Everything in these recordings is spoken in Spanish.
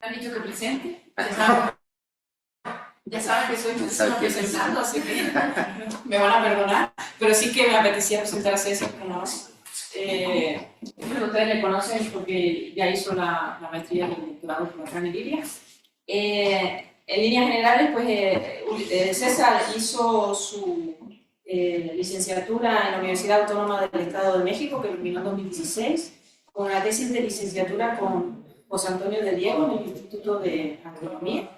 han dicho que presente. Ya saben que soy persona presentando, así que me van a perdonar. Pero sí que me apetecía presentar a César como ustedes le conocen porque ya hizo la maestría y el doctorado por acá en Liria. En líneas generales, pues César hizo su licenciatura en la Universidad Autónoma del Estado de México, que terminó en 2016, con una tesis de licenciatura con José Antonio de Diego en el Instituto de Agronomía.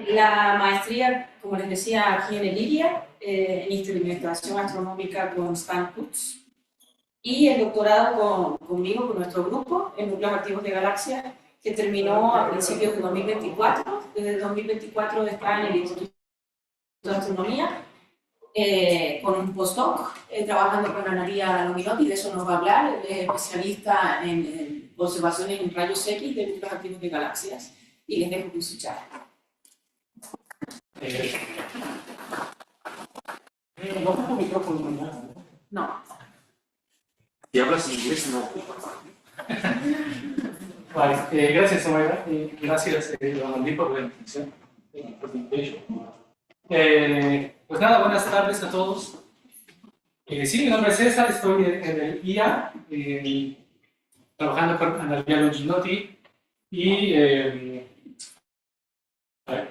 La maestría, como les decía, aquí en Liria, en instrumentación astronómica con Stan Kutz, y el doctorado conmigo, con nuestro grupo, en núcleos activos de galaxias, que terminó a principios de 2024. Desde 2024 está en el Instituto de Astronomía, con un postdoc, trabajando con Analía Lominotti, de eso nos va a hablar. Es especialista en observaciones en rayos X de núcleos activos de galaxias, y les dejo con su charla. No tengo micrófono. No. Si hablas inglés, no. Vale, gracias, Omaira. Gracias, Ramandí, por la invitación. Pues nada, buenas tardes a todos. Sí, mi nombre es César, estoy en el IA, trabajando con Analía Longinotti, y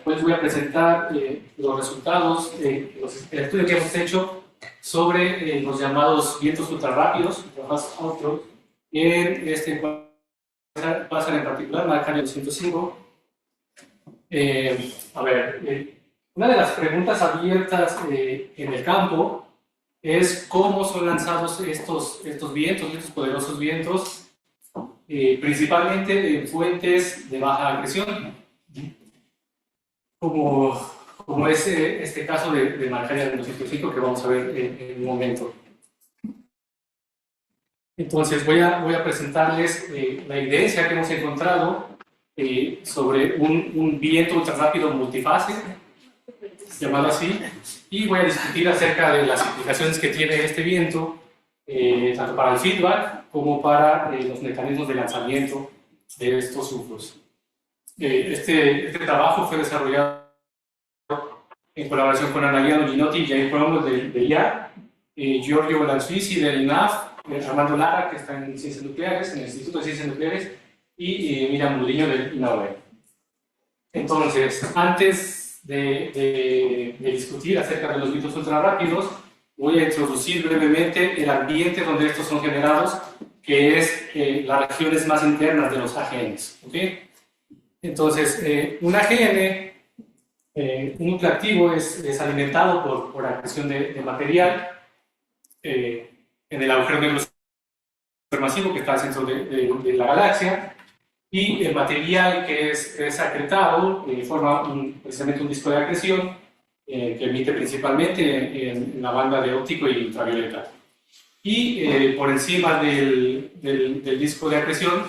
pues voy a presentar los resultados del estudio que hemos hecho sobre los llamados vientos ultrarrápidos, fast outflows, en este quasar en particular, Marcario 205. Una de las preguntas abiertas en el campo es cómo son lanzados estos vientos, estos poderosos vientos, principalmente en fuentes de baja agresión, como es este caso de Marcaria 205 que vamos a ver en un momento. Entonces voy a presentarles la evidencia que hemos encontrado sobre un viento ultrarrápido multifase, llamado así, y voy a discutir acerca de las implicaciones que tiene este viento, tanto para el feedback como para los mecanismos de lanzamiento de estos UFOs. Este trabajo fue desarrollado en colaboración con Analía Longinotti y Jaime Cromwell de IA, Giorgio Lanzuisi del INAF, Armando Lara, que está en Ciencias Nucleares, en el Instituto de Ciencias Nucleares, y Miriam Murillo del INAOE. Entonces, antes de discutir acerca de los vientos ultrarrápidos, voy a introducir brevemente el ambiente donde estos son generados, que es las regiones más internas de los AGNs. ¿Okay? Entonces, un AGN, un núcleo activo, es alimentado por acreción de material en el agujero negro supermasivo que está al centro de la galaxia, y el material que es acretado forma precisamente un disco de acreción que emite principalmente en la banda de óptico y ultravioleta. Y por encima del disco de acreción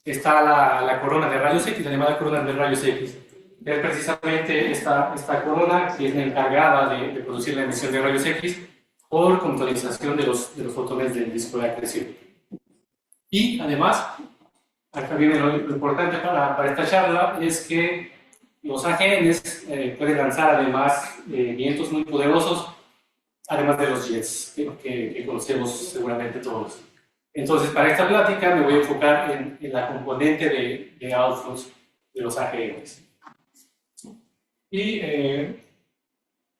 está la corona de rayos X, la llamada corona de rayos X. Es precisamente esta corona que es la encargada de producir la emisión de rayos X por controlización de los fotones del disco de acreción. Y además, acá viene lo importante para esta charla, es que los AGNs pueden lanzar además vientos muy poderosos, además de los jets que conocemos seguramente todos. Entonces, para esta plática me voy a enfocar en la componente de outflows de los AGNs. Y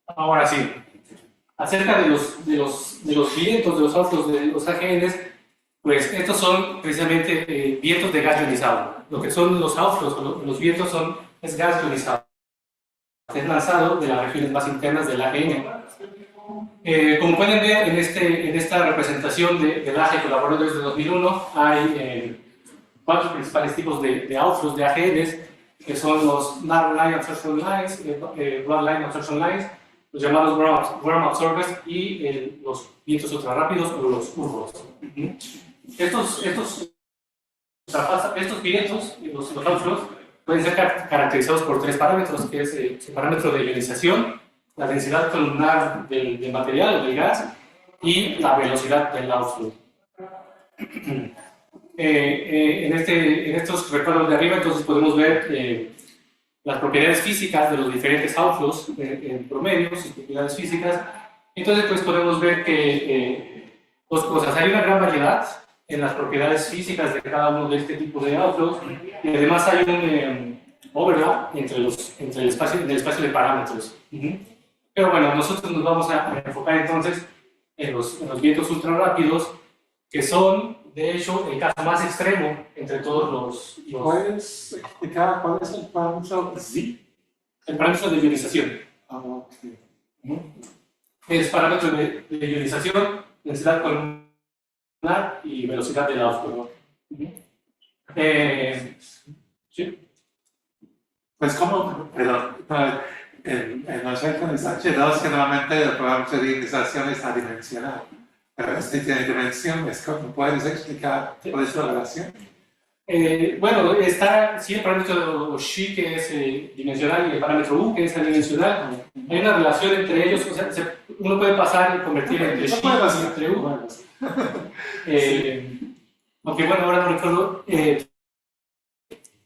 ahora sí, acerca de los vientos, de los outflows de los AGNs, pues estos son precisamente vientos de gas ionizado. Lo que son los outflows, los vientos es gas ionizado. Es lanzado de las regiones más internas del AGN. Como pueden ver en esta representación del AGE colaborado desde 2001, hay 4 principales tipos de outflows de AGNs, que son los Narrow Line Absorption Lines, Broad Line Absorption Lines, los llamados Worm Absorbers, y los vientos ultrarrápidos o los URBOs. Estos vientos, los outflows, pueden ser caracterizados por 3 parámetros, que es el parámetro de ionización, la densidad columnar del material o del gas, y la velocidad del outflow. En estos recuadros de arriba, entonces podemos ver las propiedades físicas de los diferentes outflows en promedio, sus propiedades físicas. Entonces, pues podemos ver que dos cosas. Hay una gran variedad en las propiedades físicas de cada uno de este tipo de outflows, y además hay un overlap entre el espacio de parámetros. Pero bueno, nosotros nos vamos a enfocar entonces en los vientos ultra rápidos, que son, de hecho, el caso más extremo entre todos los ¿Puedes explicar cuál es el parámetro Z? el parámetro de ionización. Ok. Es parámetro de ionización, densidad columnar y velocidad del outflow. ¿Sí? Pues como, perdón, en los ejemplos H2 generalmente el parámetro de ionización es adimensional. Pero este tiene dimensiones, ¿cómo puedes explicar cuál es la relación? Bueno, está sí el parámetro Xi, que es dimensional, y el parámetro U, que es adimensional. Hay una relación entre ellos, o sea, uno puede pasar y convertir entre Xi y entre U. Aunque bueno, ahora no recuerdo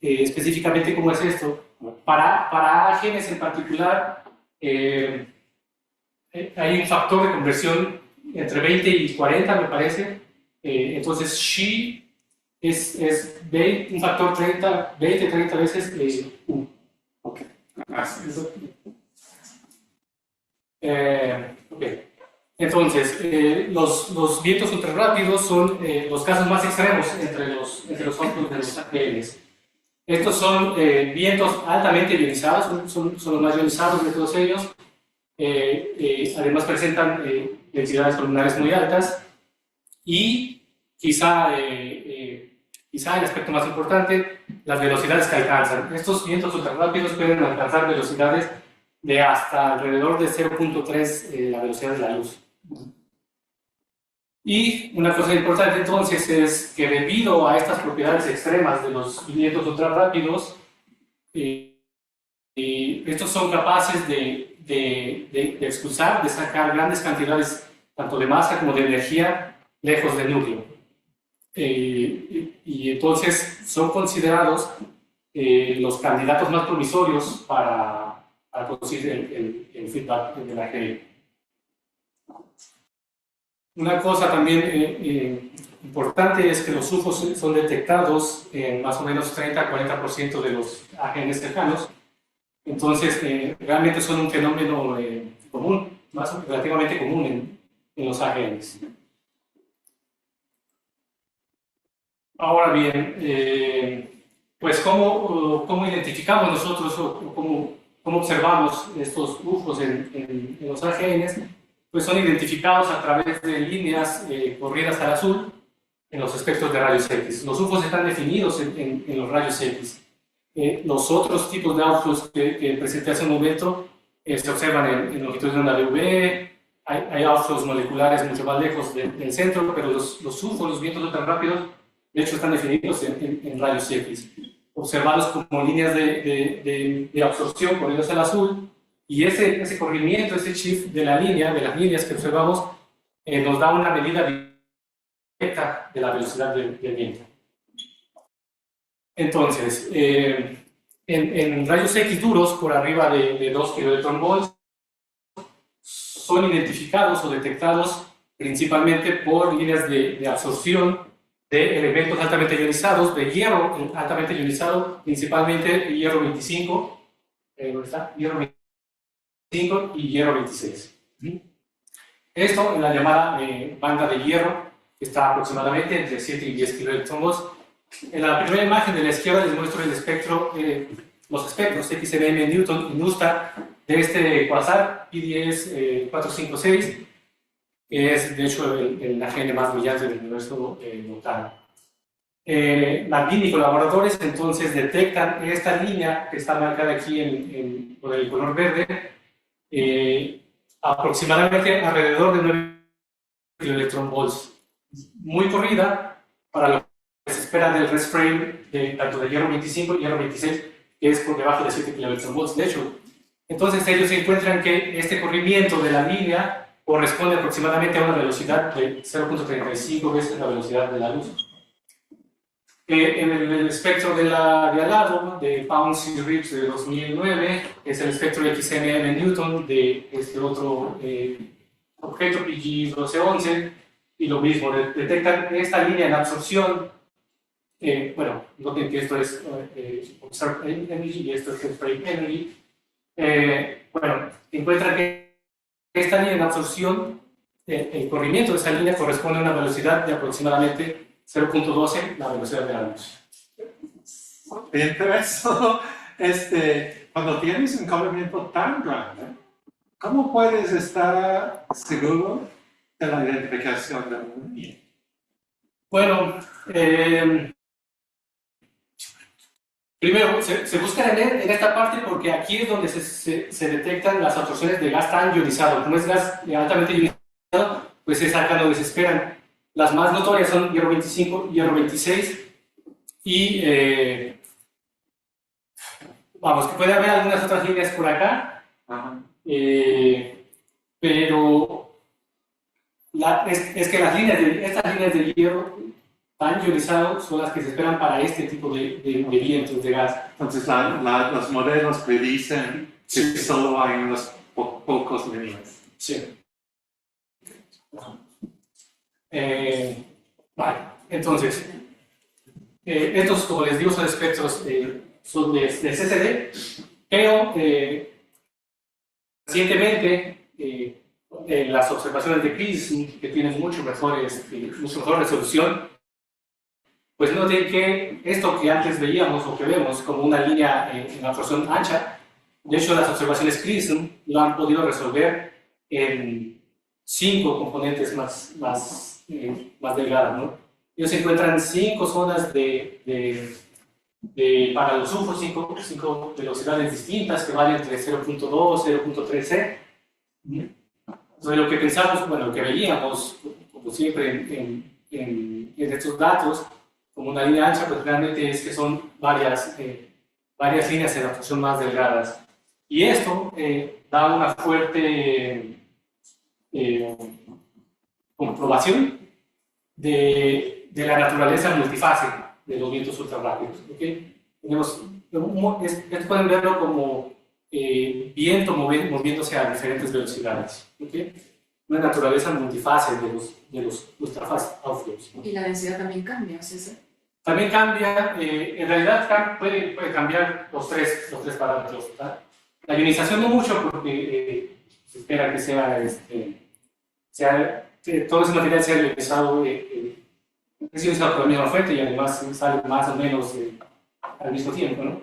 específicamente cómo es esto. Para genes en particular, hay un factor de conversión entre 20 y 40, me parece. Entonces, Xi es un factor 20, 30 veces U. Ok, gracias. Okay. Entonces, los vientos ultrarrápidos son los casos más extremos entre los outputs de los APLs. Estos son vientos altamente ionizados, son los más ionizados de todos ellos. Además presentan densidades columnares muy altas y quizá el aspecto más importante, las velocidades que alcanzan. Estos vientos ultrarrápidos pueden alcanzar velocidades de hasta alrededor de 0.3 la velocidad de la luz. Y una cosa importante entonces es que debido a estas propiedades extremas de los vientos ultrarrápidos, estos son capaces de expulsar, de sacar grandes cantidades tanto de masa como de energía lejos del núcleo. Y entonces son considerados los candidatos más promisorios para producir el feedback de la GE. Una cosa también importante es que los UFOs son detectados en más o menos 30-40% de los AGNs cercanos. Entonces, realmente son un fenómeno común, relativamente común en los AGNs. Ahora bien, pues ¿cómo identificamos nosotros o cómo observamos estos UFOs en los AGNs? Pues son identificados a través de líneas corridas al azul en los espectros de rayos X. Los UFOs están definidos en los rayos X. Los otros tipos de outflows que presenté hace un momento se observan en longitudes de onda de UV. Hay outflows moleculares mucho más lejos del centro, pero los UFOs, los vientos tan rápidos, de hecho están definidos en rayos X, observados como líneas de absorción corridas al azul. Y ese corrimiento, ese shift de las líneas que observamos, nos da una medida directa de la velocidad del viento. Entonces, en rayos X duros, por arriba de 2 kV, son identificados o detectados principalmente por líneas de absorción de elementos altamente ionizados, de hierro altamente ionizado, principalmente hierro 25, ¿dónde está? Hierro 25 y hierro 26. Esto en la llamada banda de hierro, que está aproximadamente entre 7 y 10 kV. En la primera imagen de la izquierda les muestro el espectro, los espectros XMM, Newton y Nusta de este quasar P10 456, que es de hecho el AGN más brillante del universo local. Landini y colaboradores entonces detectan esta línea que está marcada aquí con el color verde, aproximadamente alrededor de 9 electronvolts, muy corrida para lo que se espera del rest frame tanto de hierro 25 y hierro 26, que es por debajo de 7 kV. De hecho, entonces ellos encuentran que este corrimiento de la línea corresponde aproximadamente a una velocidad de 0.35 veces la velocidad de la luz. En el espectro de al lado, de Pounds y Reeves de 2009, es el espectro XMM Newton de este otro objeto PG 1211, y lo mismo, detectan esta línea en absorción. Bueno, noten que esto es Observed Energy y esto es Frame Energy. Bueno, encuentran que esta línea en absorción, el corrimiento de esa línea corresponde a una velocidad de aproximadamente 0.12 la velocidad de la luz. Bien, pero eso, cuando tienes un corrimiento tan grande, ¿cómo puedes estar seguro de la identificación de una línea? Bueno, primero, se busca en esta parte porque aquí es donde se detectan las absorciones de gas tan ionizado. Como es gas altamente ionizado, pues se sacan donde se esperan. Las más notorias son hierro 25, hierro 26 y vamos, que puede haber algunas otras líneas por acá, pero es que estas líneas de hierro tan ionizado son las que se esperan para este tipo de vientos de gas. Entonces, los modelos predicen que solo hay unos pocos líneas. Sí. Vale, entonces, estos, como les digo, son espectros son de CCD, pero recientemente en las observaciones de PRISM, que tienen mucho mejor resolución, pues noten que esto que antes veíamos o que vemos como una línea en absorción ancha, de hecho las observaciones PRISM lo han podido resolver en 5 componentes más delgadas, ¿no? Ellos encuentran 5 zonas para los UFOs, 5 velocidades distintas que van entre 0.2 y 0.3 C. Entonces lo que pensamos, bueno, lo que veíamos, como siempre en estos datos, como una línea ancha, pues realmente es que son varias líneas en absorción más delgadas. Y esto da una fuerte comprobación de la naturaleza multifase de los vientos ultrarrápidos. ¿Okay? Esto pueden verlo como viento moviéndose a diferentes velocidades. ¿Okay? Una naturaleza multifase de los ultrafast outflows. Y la densidad también cambia, César. También cambia, en realidad puede cambiar los tres parámetros. ¿Tá? La ionización no mucho porque se espera que todo ese material sea ionizado, es ionizado por la misma fuente y además sale más o menos al mismo tiempo, ¿no?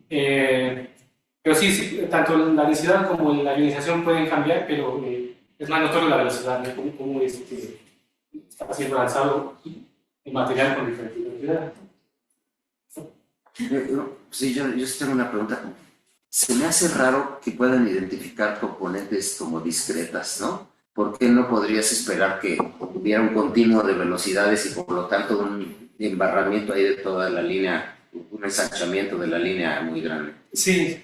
Pero sí, tanto la densidad como la ionización pueden cambiar, pero es más notorio la velocidad, ¿no? Cómo está siendo lanzado el material con diferentes velocidades. Sí, yo sí tengo una pregunta. Se me hace raro que puedan identificar componentes como discretas, ¿no? ¿Por qué no podrías esperar que hubiera un continuo de velocidades y por lo tanto un embarramiento ahí de toda la línea, un ensanchamiento de la línea muy grande? Sí.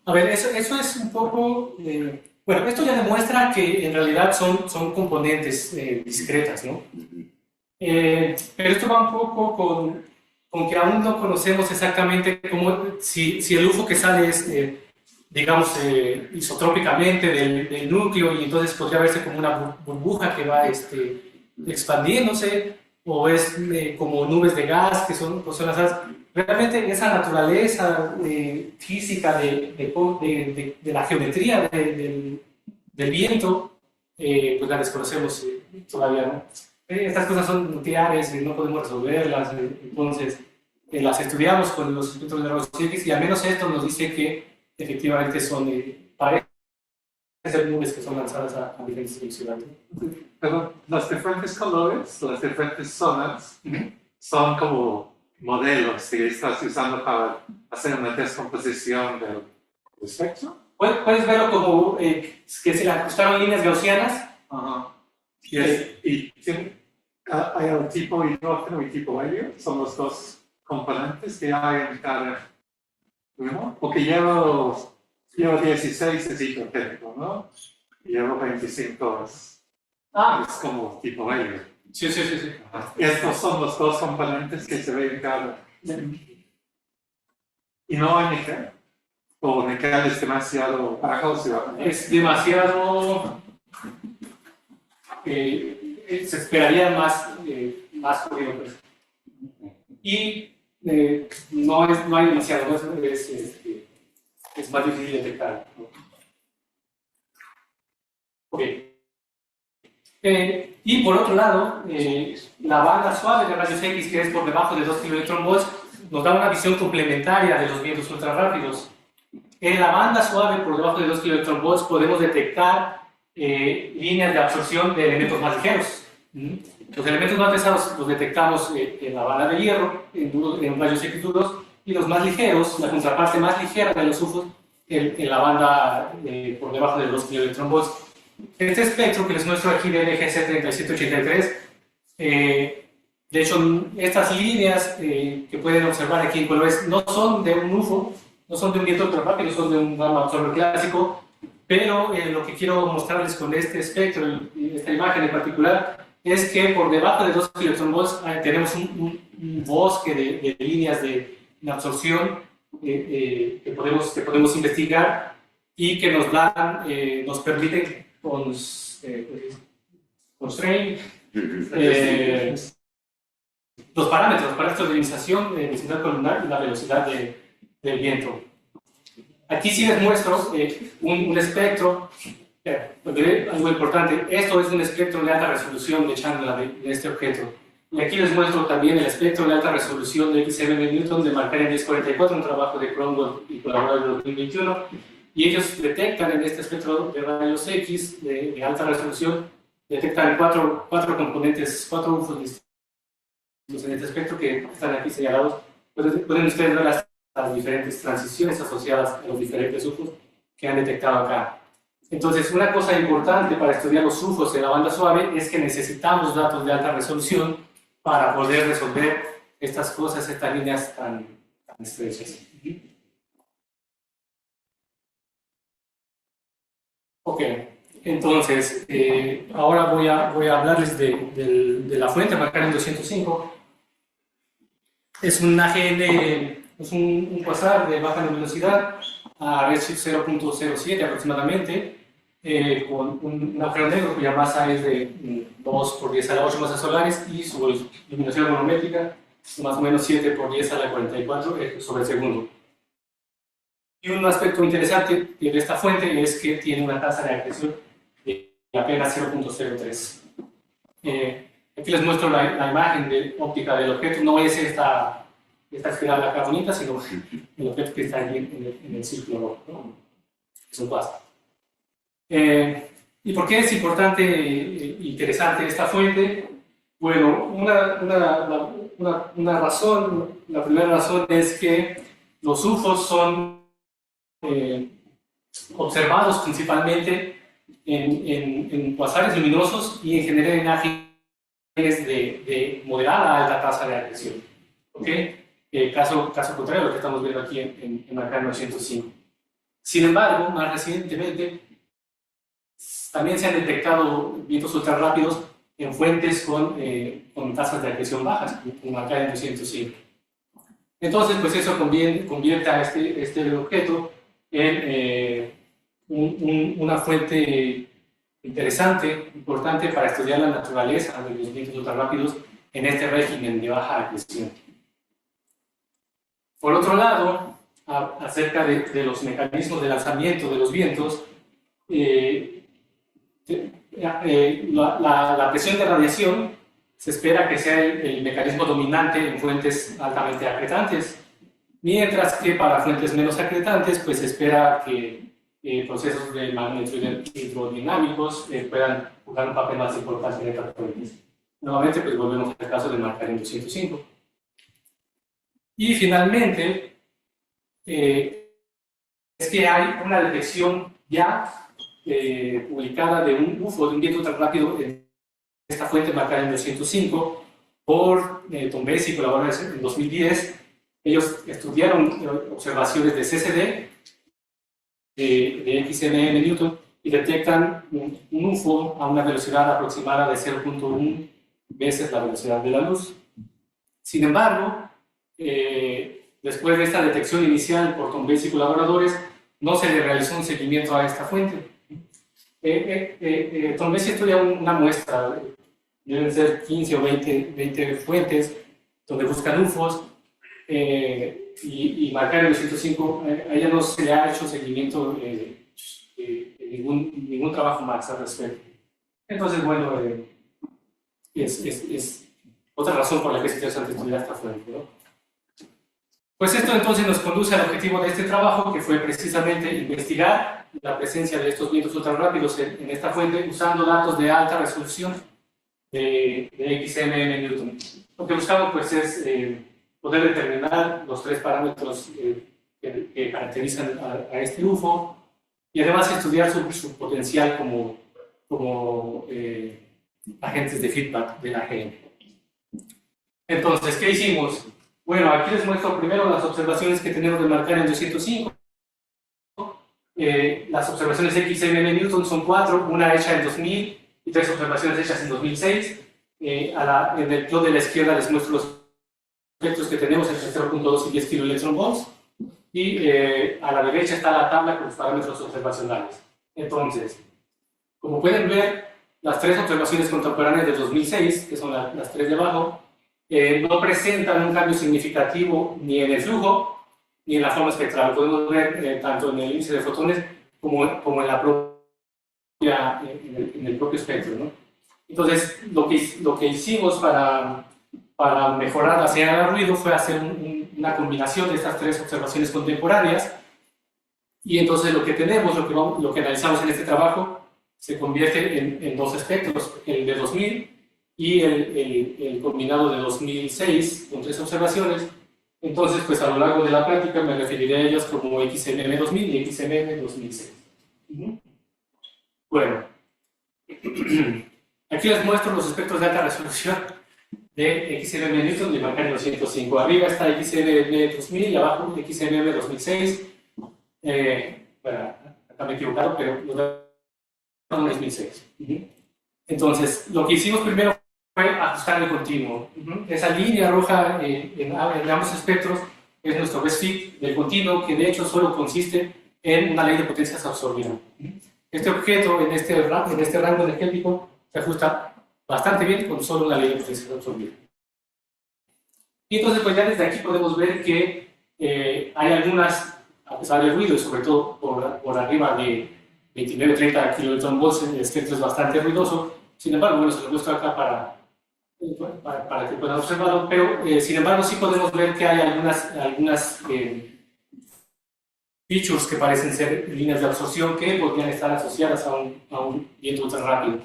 A ver, eso es un poco... bueno, esto ya demuestra que en realidad son componentes discretas, ¿no? Pero esto va un poco con que aún no conocemos exactamente cómo, si el UFO que sale es, digamos, isotrópicamente del núcleo y entonces podría verse como una burbuja que va expandiéndose, o es como nubes de gas que son las... Realmente esa naturaleza física de la geometría del viento, pues la desconocemos todavía, ¿no? Estas cosas son nucleares y no podemos resolverlas, entonces las estudiamos con los espectros de rayos X y al menos esto nos dice que efectivamente parecen ser nubes que son lanzadas a diferentes velocidades. Pero los diferentes colores, las diferentes zonas, son como modelos que estás usando para hacer una descomposición del espectro. Puedes verlo como que se le ajustaron líneas gaussianas. Ajá. Hay el tipo hidrógeno y tipo helio, son los dos componentes que hay en cada uno, porque llevo 16 es hidrogénico, ¿no? Y llevo 25 es como tipo helio. Sí, sí, sí, sí. Estos son los dos componentes que se ven en cada. Y no hay níquel. O níquel es demasiado bajo, se va a Es demasiado... se esperaría más corrido, pues. Y no hay demasiado, ¿no? Es más difícil detectar, ¿no? Ok. Y por otro lado, la banda suave de rayos X, que es por debajo de 2 kV, nos da una visión complementaria de los vientos ultrarrápidos. En la banda suave por debajo de 2 kV podemos detectar líneas de absorción de elementos más ligeros. Los elementos más pesados los detectamos en la banda de hierro, en rayos X duros, y los más ligeros, la contraparte más ligera de los UFOs, en la banda por debajo de 2 kV. Este espectro que les muestro aquí del EGC 3783, de hecho, estas líneas que pueden observar aquí en colores no son de un UFO, no son de un viento ultrarrápido, son de un gamma absorber clásico, pero lo que quiero mostrarles con este espectro y esta imagen en particular es que por debajo de 2 kV tenemos un bosque de líneas de absorción que podemos investigar y que nos permiten constrain los parámetros de ionalización, densidad columnar y la velocidad del viento. Aquí sí les muestro un espectro, algo importante, esto es un espectro de alta resolución de Chandler de este objeto. Y aquí les muestro también el espectro de alta resolución de XMM Newton de Markarian 1044, un trabajo de Cromwell y colaboradores de 2021. Y ellos detectan en este espectro de rayos X de alta resolución, detectan cuatro componentes, 4 UFOs distintos en este espectro que están aquí señalados. Pueden ustedes ver las diferentes transiciones asociadas a los diferentes UFOs que han detectado acá. Entonces, una cosa importante para estudiar los UFOs en la banda suave es que necesitamos datos de alta resolución para poder resolver estas cosas, estas líneas tan estrechas. Ok, entonces, ahora voy a hablarles de la fuente Markarian 205. Es un AGN, es un quasar de baja luminosidad a redshift 0.07 aproximadamente, con un agujero negro cuya masa es de 2 por 10 a la 8 masas solares y su luminosidad volumétrica más o menos 7 por 10 a la 44 sobre el segundo. Y un aspecto interesante de esta fuente es que tiene una tasa de acreción de apenas 0.03. Aquí les muestro la imagen óptica del objeto, no es esta espiral acá bonita, sino el objeto que está aquí en el círculo rojo, ¿no? Es un quasar. ¿Y por qué es importante e interesante esta fuente? Bueno, una razón, la primera razón es que los UFOs son observados principalmente en quasares luminosos y en general en AGNs de moderada a alta tasa de acreción. ¿Okay? Caso contrario a lo que estamos viendo aquí en Markarian 905. Sin embargo, más recientemente también se han detectado vientos ultrarrápidos en fuentes con tasas de acreción bajas, en Markarian 905. Entonces, pues eso convierte a este objeto en una fuente interesante, importante para estudiar la naturaleza de los vientos ultrarrápidos en este régimen de baja acreción. Por otro lado, acerca de los mecanismos de lanzamiento de los vientos, la presión de radiación se espera que sea el mecanismo dominante en fuentes altamente acretantes, mientras que para fuentes menos acretantes pues se espera que procesos de magnetos hidrodinámicos puedan jugar un papel más importante en estas fuentes. Nuevamente pues volvemos al caso de Markarian 205. Y finalmente, es que hay una detección ya publicada de un UFO, de un viento ultrarrápido en esta fuente Markarian 205 por Tom Besse y colaboradores en 2010. Ellos estudiaron observaciones de CCD, de XMM Newton, y detectan un UFO a una velocidad aproximada de 0.1 veces la velocidad de la luz. Sin embargo, después de esta detección inicial por Tom Bates y colaboradores, no se le realizó un seguimiento a esta fuente. Tom Bates estudia una muestra, deben ser 15 o 20 fuentes, donde buscan UFOs, y Macario 205, a ella no se le ha hecho seguimiento, ningún trabajo más al respecto. Entonces, bueno, es otra razón por la que es interesante estudiar esta fuente, ¿no? Pues esto entonces nos conduce al objetivo de este trabajo, que fue precisamente investigar la presencia de estos vientos ultrarrápidos en esta fuente usando datos de alta resolución de XMM Newton. Lo que buscamos pues es poder determinar los 3 parámetros que caracterizan a este UFO y además estudiar su potencial como agentes de feedback de la AGN. Entonces, ¿qué hicimos? Bueno, aquí les muestro primero las observaciones que tenemos de Markarian 205. Las observaciones XMM Newton son 4, una hecha en 2000 y 3 observaciones hechas en 2006. En el plot de la izquierda les muestro los efectos que tenemos entre 0.2 y 10 kV. Y a la derecha está la tabla con los parámetros observacionales. Entonces, como pueden ver, las 3 observaciones contemporáneas de 2006, que son las 3 de abajo, no presentan un cambio significativo ni en el flujo ni en la forma espectral. Podemos ver tanto en el índice de fotones como en la propia, en el propio espectro, ¿no? Entonces, lo que hicimos para mejorar la señal de ruido fue hacer una combinación de estas 3 observaciones contemporáneas, y entonces lo que tenemos, lo que analizamos en este trabajo, se convierte en 2 espectros, el de 2000 y el combinado de 2006 con 3 observaciones. Entonces, pues a lo largo de la práctica me referiré a ellas como XMM 2000 y XMM 2006. Bueno, aquí les muestro los espectros de alta resolución de XMM Newton de Markarian 205. Arriba está XMM 2000 y abajo XMM 2006. Bueno, acá me he equivocado, pero los son 2006. Entonces, lo que hicimos primero fue ajustar el continuo. Esa línea roja en ambos espectros es nuestro best fit del continuo, que de hecho solo consiste en una ley de potencias absorbida. Este objeto en este rango energético se ajusta bastante bien con solo una ley de potencias absorbida. Y entonces, pues ya desde aquí podemos ver que hay algunas, a pesar del ruido y sobre todo por arriba de 29-30 kV, el espectro es bastante ruidoso. Sin embargo, bueno, se lo muestro acá para que puedan observarlo, pero sin embargo sí podemos ver que hay algunas features que parecen ser líneas de absorción que podrían estar asociadas a un viento ultra rápido.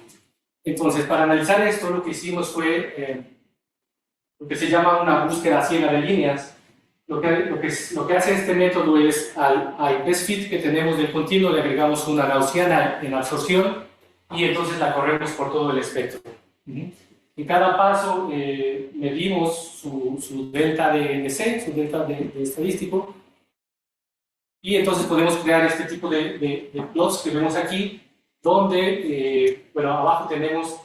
Entonces, para analizar esto, lo que hicimos fue lo que se llama una búsqueda ciega de líneas. Lo que hace este método es al best fit que tenemos del continuo le agregamos una gaussiana en absorción y entonces la corremos por todo el espectro. En cada paso medimos su delta de NC, su delta de estadístico, y entonces podemos crear este tipo de plots que vemos aquí, donde, bueno, abajo tenemos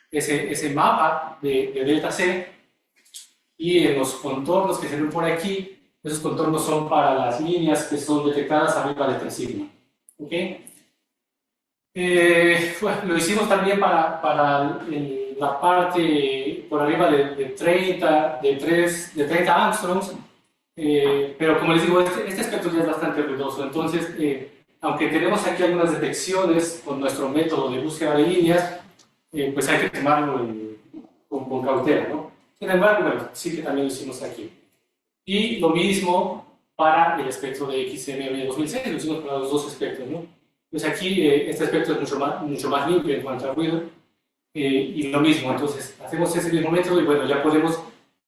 ese mapa de delta C, y en los contornos que se ven por aquí, esos contornos son para las líneas que son detectadas arriba de 3 sigma. ¿Okay? Bueno, lo hicimos también para la parte por arriba de 30 angstroms, pero como les digo, este espectro ya es bastante ruidoso. Entonces, aunque tenemos aquí algunas detecciones con nuestro método de búsqueda de líneas, pues hay que tomarlo con cautela, ¿no? Sin embargo, bueno, sí que también lo hicimos aquí. Y lo mismo para el espectro de XMM 2006, lo hicimos para los 2 espectros, ¿no? Pues aquí este espectro es mucho más limpio en cuanto a ruido, y lo mismo, entonces hacemos ese mismo método y bueno,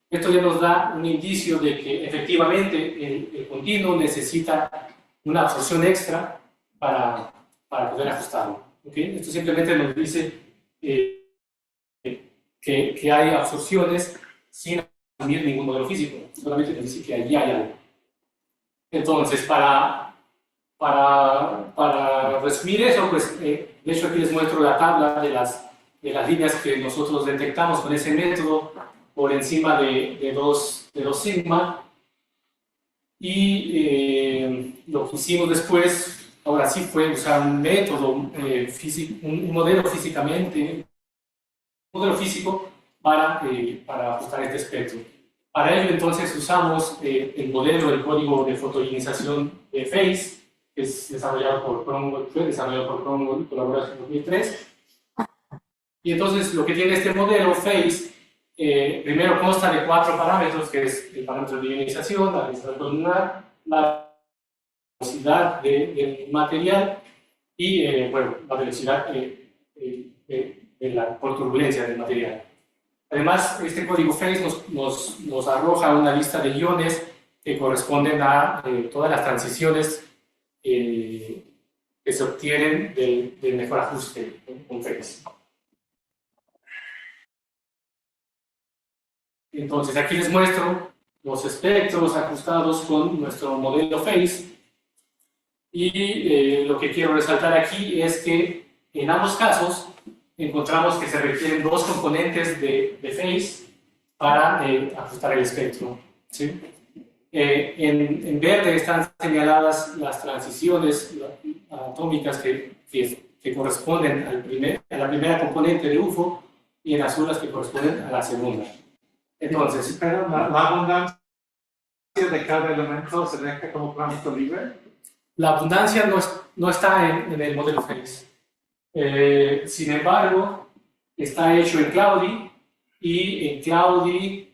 esto ya nos da un indicio de que efectivamente el continuo necesita una absorción extra para poder ajustarlo. ¿Okay? Esto simplemente nos dice que hay absorciones sin asumir ningún modelo físico, solamente nos dice que allí hay algo. Entonces, para resumir eso, pues de hecho aquí les muestro la tabla de las las líneas que nosotros detectamos con ese método por encima de 2 sigma. Y lo que hicimos después, ahora sí, fue usar un método físico, un modelo físico para ajustar este espectro. Para ello, entonces, usamos el modelo del código de fotoionización de Phase, que es desarrollado por Cromwell, colaboración en 2003. Y entonces, lo que tiene este modelo Phase, primero consta de 4 parámetros, que es el parámetro de ionización, la densidad columnar, la velocidad del material y, bueno, la velocidad por turbulencia del material. Además, este código Phase nos arroja una lista de iones que corresponden a todas las transiciones que se obtienen del mejor ajuste con Phase. Entonces, aquí les muestro los espectros ajustados con nuestro modelo Phase. Y lo que quiero resaltar aquí es que en ambos casos encontramos que se requieren 2 componentes de Phase para ajustar el espectro, ¿sí? En verde están señaladas las transiciones atómicas que corresponden a la primera componente de UFO, y en azul las que corresponden a la segunda. Entonces, Pero la abundancia de cada elemento se deja como parámetro libre. la abundancia no está en el modelo Phase. Sin embargo, está hecho en Cloudy, y en Cloudy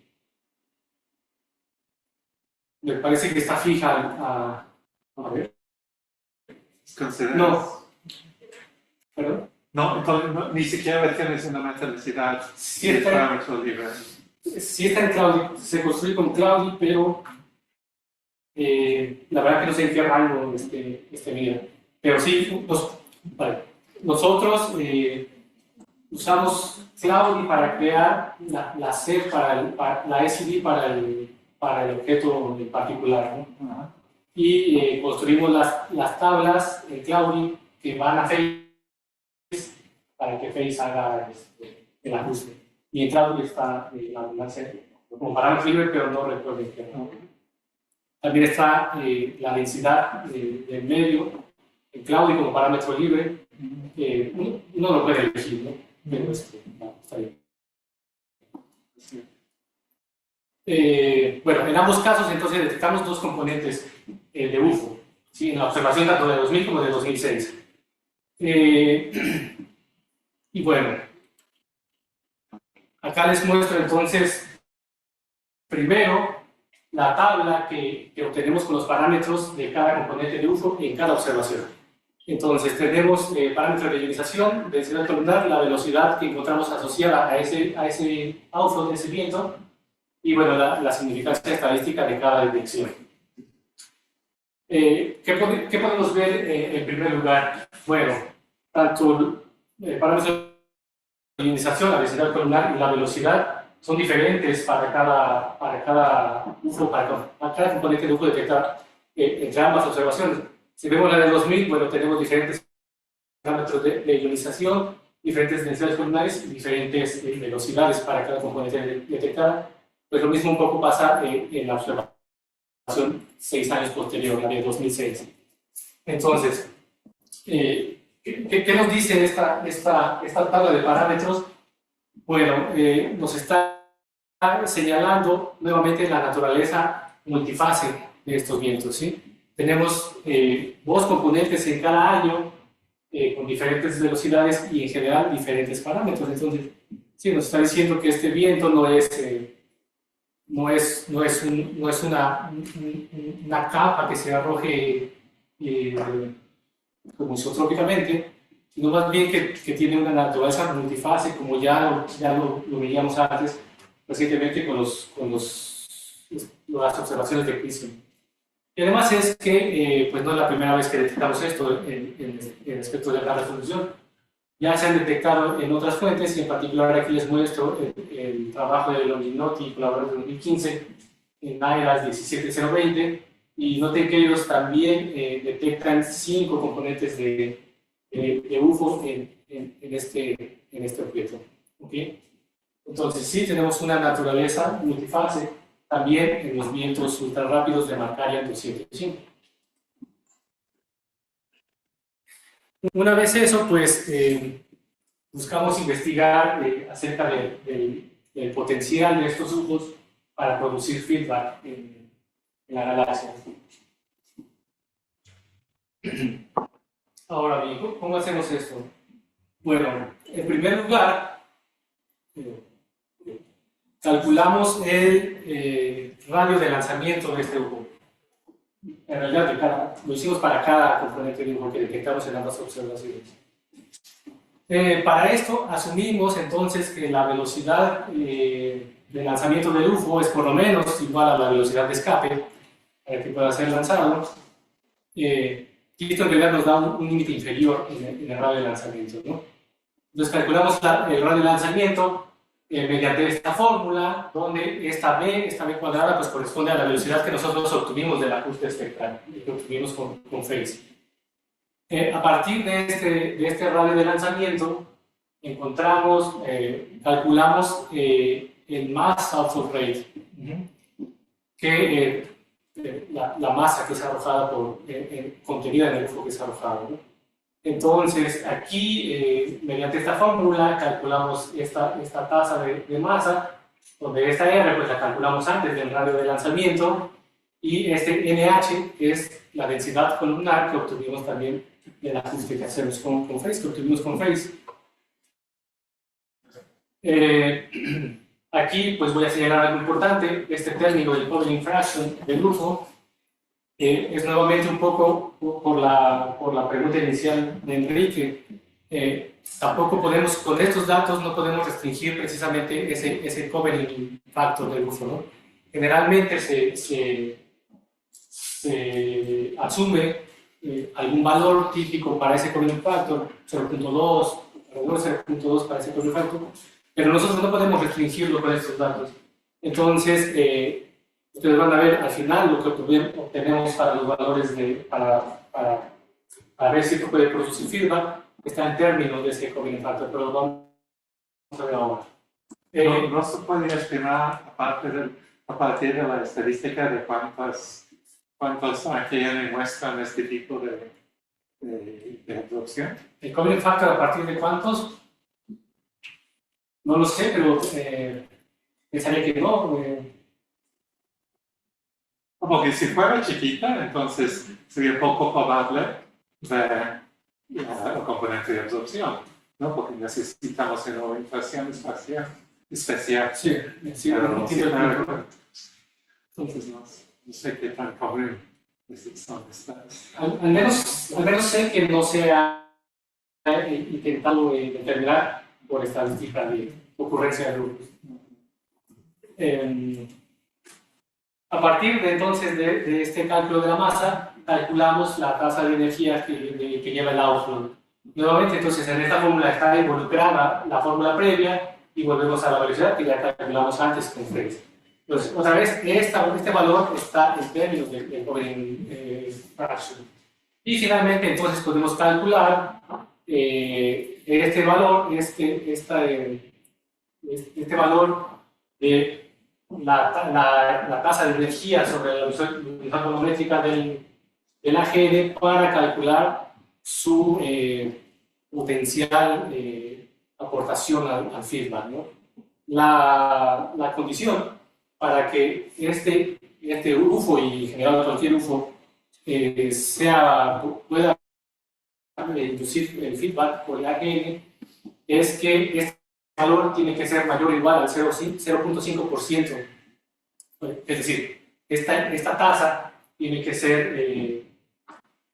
me parece que está fija a ver. No. ¿Perdón? No, entonces ni siquiera tienes una metalicidad Sí de está, parámetro libre. sí está en Cloudy, se construye con Cloudy, pero la verdad que no sé en qué rango mide. Pero sí, vale. Nosotros usamos Cloudy para crear la SED, la SED para el objeto en particular, ¿no? Y construimos las tablas en Cloudy que van a Phase para que Phase haga el ajuste. Y en Cloudy está la abundancia como parámetro libre, pero no recuerden que no. También está la densidad del medio en Cloudy como parámetro libre. Uno lo puede elegir, ¿no? Pero no, está bien. Bueno, en ambos casos entonces detectamos 2 componentes de UFO, ¿sí? En la observación tanto de 2000 como de 2006. Y bueno, acá les muestro entonces primero la tabla que obtenemos con los parámetros de cada componente de UFO en cada observación. Entonces tenemos parámetros de ionización, densidad columnar, la velocidad que encontramos asociada a ese outflow de ese viento, y bueno, la significancia estadística de cada dirección. ¿Qué podemos ver en primer lugar? Bueno, tanto el parámetro de ionización, la densidad columnar y la velocidad son diferentes para cada UFO, para cada componente de UFO detectado entre ambas observaciones. Si vemos la de 2000, bueno, tenemos diferentes parámetros de ionización, diferentes densidades columnares y diferentes velocidades para cada componente detectada. Pues lo mismo un poco pasa en la observación 6 años posterior, la de 2006. Entonces, ¿qué nos dice esta tabla de parámetros? Bueno, nos está señalando nuevamente la naturaleza multifase de estos vientos, ¿sí? Tenemos 2 componentes en cada año con diferentes velocidades y en general diferentes parámetros. Entonces, sí, nos está diciendo que este viento no es una capa que se arroje como isotrópicamente, sino más bien que tiene una naturaleza multifase, como ya lo veíamos antes recientemente con las observaciones de Prism. Y además es que pues no es la primera vez que detectamos esto en espectros de alta resolución. Ya se han detectado en otras fuentes, y en particular aquí les muestro el trabajo de Longinotti y colaboradores de 2015 en NIRAS 17020, y noten que ellos también detectan 5 componentes de UFO en este objeto. ¿Okay? Entonces, sí tenemos una naturaleza multifase también en los vientos ultrarrápidos de Markarian 205. Una vez eso, pues buscamos investigar acerca del potencial de estos grupos para producir feedback en la galaxia. Ahora bien, ¿cómo hacemos esto? Bueno, en primer lugar, calculamos el radio de lanzamiento de este grupo. En realidad, lo hicimos para cada componente de grupo que detectamos en ambas observaciones. Para esto, asumimos entonces que la velocidad de lanzamiento del UFO es por lo menos igual a la velocidad de escape para que pueda ser lanzado. Y esto en realidad nos da un límite inferior en el radio de lanzamiento, ¿no? Entonces calculamos el radio de lanzamiento mediante esta fórmula, donde esta B cuadrada, pues corresponde a la velocidad que nosotros obtuvimos del ajuste espectral, que obtuvimos con Phase. A partir de este radio de lanzamiento, calculamos el mass output rate, que la masa que es arrojada contenida en el UFO que es arrojado, ¿no? Entonces, aquí, mediante esta fórmula, calculamos esta tasa de masa, donde esta R pues, la calculamos antes del radio de lanzamiento, y este NH es la densidad columnar que obtuvimos también del ajuste que hacemos con Phase, que obtuvimos con Phase. Aquí pues voy a señalar algo importante, este término del Covering Fraction del UFO, es nuevamente un poco por la pregunta inicial de Enrique. Tampoco podemos, con estos datos, no podemos restringir precisamente ese covering factor del UFO, ¿no? Generalmente se asume algún valor típico para ese covering factor, 0.2, alrededor de 0.2 para ese covering factor, pero nosotros no podemos restringirlo con estos datos. Entonces, ustedes van a ver al final lo que obtenemos para los valores para ver si esto puede producir feedback, está en términos de ese covering factor, pero vamos a ver ahora. No se puede estimar a partir de la estadística de cuántos AGN muestran este tipo de absorción. ¿El covering factor a partir de cuántos? No lo sé, pero pensaría que no. Como que si fuera chiquita, entonces sería poco probable ver el componente de absorción, ¿no? Porque necesitamos una orientación especial. Sí, Pero no sí, entiendo. entonces no sé qué tan común son estas. Al menos sé que no se ha intentado determinar por estadística de ocurrencia de grupos. A partir de entonces de este cálculo de la masa, calculamos la tasa de energía que lleva el outflow. Nuevamente, entonces, en esta fórmula está involucrada la fórmula previa y volvemos a la velocidad que ya calculamos antes con Phase. Entonces, otra vez, este valor está en términos del covering fraction. Y finalmente, entonces, podemos calcular este valor, este valor de la tasa de energía sobre la unidad volumétrica del AGN para calcular su potencial aportación al feedback, ¿no? La condición para que este UFO y en general cualquier UFO pueda inducir el feedback por el AGN es que este valor tiene que ser mayor o igual al 0.5%. Es decir, esta tasa tiene que ser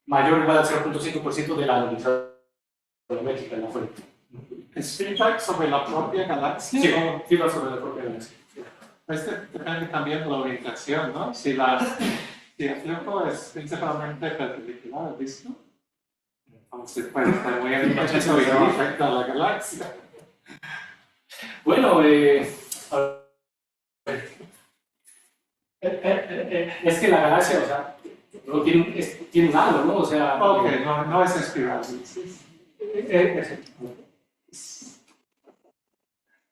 mayor o igual al 0.5% de la unidad volumétrica de la fuente. ¿Es feedback sobre la propia galaxia? Sí, feedback sobre la propia galaxia. Este depende también de la orientación, ¿no? Si el flujo es principalmente perpendicular, ¿visto? Entonces puede estar muy orientado y no afecta a la galaxia. Bueno, es que la galaxia, o sea, no tiene un halo, ¿no? O sea, Ok, no es espiral.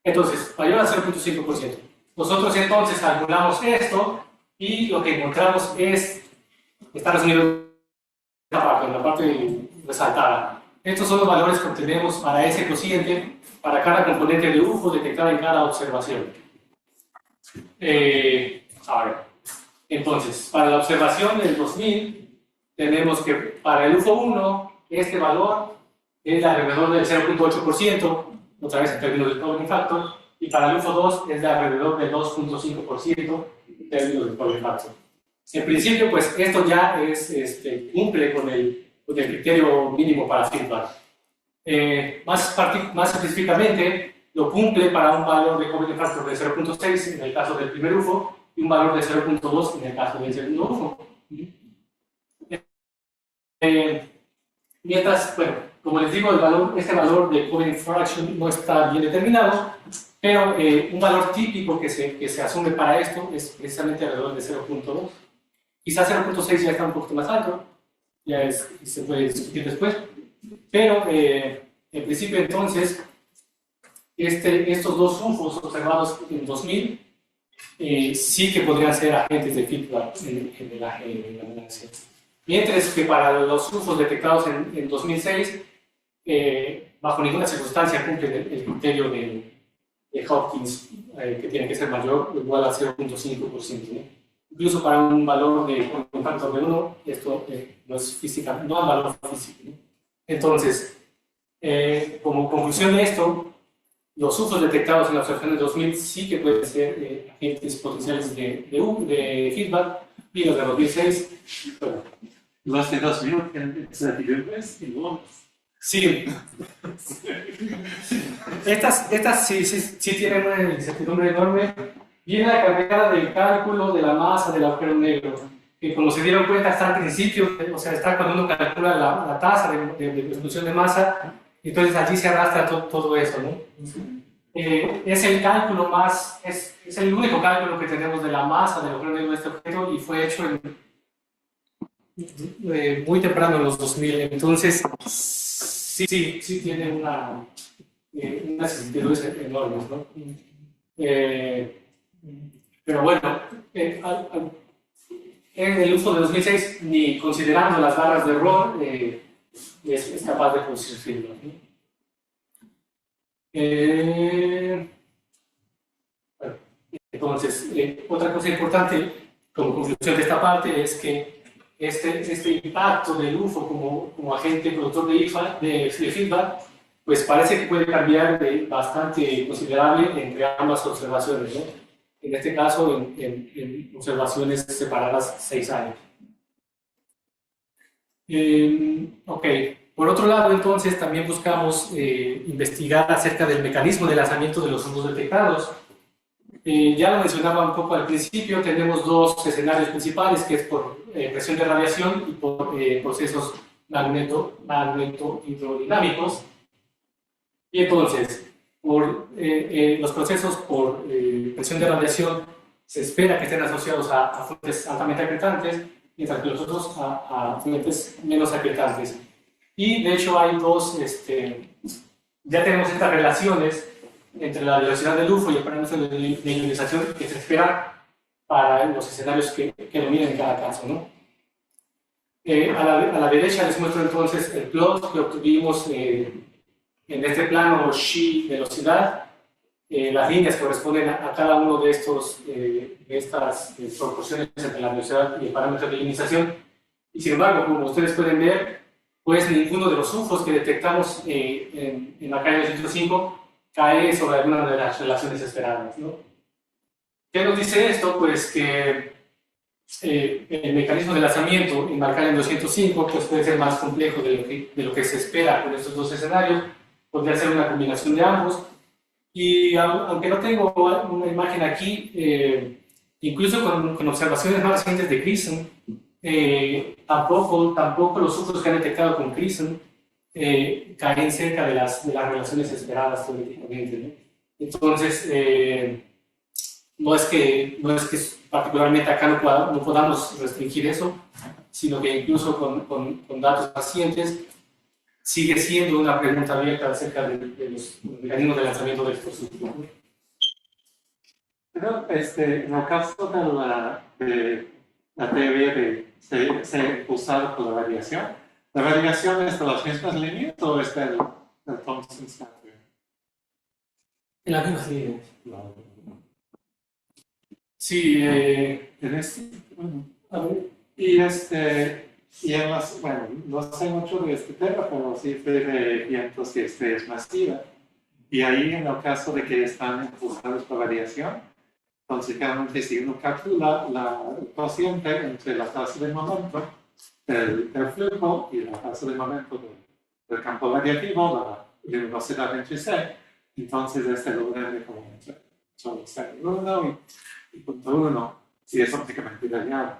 Entonces, mayor a 0.5%. Nosotros entonces calculamos esto y lo que encontramos está resumido en la parte resaltada. Estos son los valores que obtenemos para ese cociente, para cada componente de UFO detectada en cada observación. A ver, entonces, para la observación del 2000, tenemos que para el UFO 1, este valor es alrededor del 0.8%, otra vez en términos de Covering Factor, y para el UFO 2 es de alrededor del 2.5% en términos de Covering Factor. En principio, pues esto ya cumple con el criterio mínimo para feedback. Más específicamente, lo cumple para un valor de Covering Factor de 0.6 en el caso del primer UFO y un valor de 0.2 en el caso del segundo UFO. Mientras, bueno, como les digo, este valor de Covering Fraction no está bien determinado, pero un valor típico que se asume para esto es precisamente alrededor de 0.2. Quizás 0.6 ya está un poquito más alto, se puede discutir después, pero en principio entonces, estos dos UFOs observados en 2000 sí que podrían ser agentes de feedback en la galaxia. Mientras que para los UFOs detectados en 2006, bajo ninguna circunstancia cumplen el criterio de Hopkins, que tiene que ser mayor o igual a 0.5%. Incluso para un valor de un factor de 1, esto no es física, no es valor físico, ¿no? Entonces, como conclusión de esto, los UFOs detectados en la observación de 2000 sí que pueden ser agentes potenciales de feedback, y los de 2006, bueno. Los de 2000 tienen incertidumbres enormes. Sí. Estas sí tienen una incertidumbre enorme. Viene cargada del cálculo de la masa del agujero negro, que como se dieron cuenta está al principio, o sea, está cuando uno calcula la tasa de distribución de masa, entonces allí se arrastra todo eso, ¿no? Es el cálculo es el único cálculo que tenemos de la masa del agujero negro de este objeto y fue hecho muy temprano en los 2000, entonces sí tiene unas incertidumbres enormes, ¿no? Pero bueno, en el uso de 2006, ni considerando las barras de error, es capaz de producir feedback, ¿no? Bueno, entonces, otra cosa importante como conclusión de esta parte es que este impacto del UFO como agente productor de feedback, pues parece que puede cambiar bastante considerable entre ambas observaciones, ¿no? En este caso, en observaciones separadas 6 años. Ok, por otro lado, entonces, también buscamos investigar acerca del mecanismo de lanzamiento de los UFOs detectados. Ya lo mencionaba un poco al principio, tenemos dos escenarios principales, que es por presión de radiación y por procesos magneto-hidrodinámicos. Y entonces, por los procesos por presión de radiación se espera que estén asociados a fuentes altamente aprietantes, mientras que los otros a fuentes menos aprietantes. Y de hecho hay ya tenemos estas relaciones entre la velocidad del UFO y el parámetro de ionización que se espera para los escenarios que dominen en cada caso, ¿no? A la derecha les muestro entonces el plot que obtuvimos en este plano Xi velocidad. Las líneas corresponden a cada uno de estas proporciones entre la velocidad y el parámetro de ionización. Y sin embargo, como ustedes pueden ver, pues ninguno de los UFOs que detectamos en la calle 205 cae sobre alguna de las relaciones esperadas, ¿no? ¿Qué nos dice esto? Pues que el mecanismo de lanzamiento en Markarian 205 pues puede ser más complejo de lo que se espera con estos dos escenarios. Podría ser una combinación de ambos. Y aunque no tengo una imagen aquí, incluso con observaciones más recientes de CRISM, tampoco los UFOs que han detectado con CRISM caen cerca de las relaciones esperadas teóricamente, ¿no? Entonces, no es que particularmente acá no podamos restringir eso, sino que incluso con datos recientes sigue siendo una pregunta abierta acerca de los mecanismos de lanzamiento de estos subgrupos. Pero en el caso de la teoría de ser usada por la variación es de las mismas líneas o es del Thomson Standard? En las mismas líneas. Sí, En bueno, a ver. y en las, bueno, no sé mucho de este tema, pero sí sé de vientos y estrellas masivas. Y ahí, en el caso de que están impulsados por variación, entonces, claramente, si uno calcula el cociente entre la tasa de momento del flujo y la tasa de momento del campo variativo, la luminosidad entre C, entonces lo grande como entre 0,1 y 0,1, si es ópticamente dañado.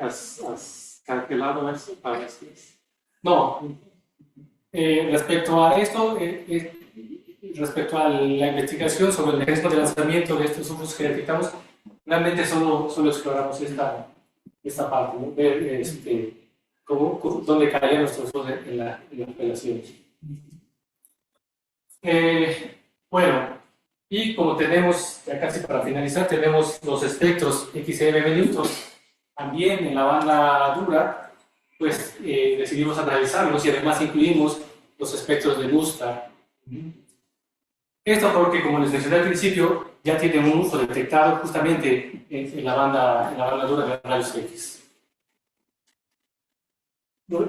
¿Has calculado eso para ustedes? No. Respecto a esto, respecto a la investigación sobre el mecanismo de lanzamiento de estos subgrupos que detectamos, realmente solo exploramos esta parte, ¿no? Ver dónde caían nuestros ojos en las relaciones. Bueno, y como tenemos, ya casi para finalizar, tenemos los espectros XM Newton también en la banda dura, pues decidimos analizarlos y además incluimos los espectros de Mustard. Esto porque, como les mencioné al principio, ya tienen un uso detectado justamente en la banda dura de rayos X.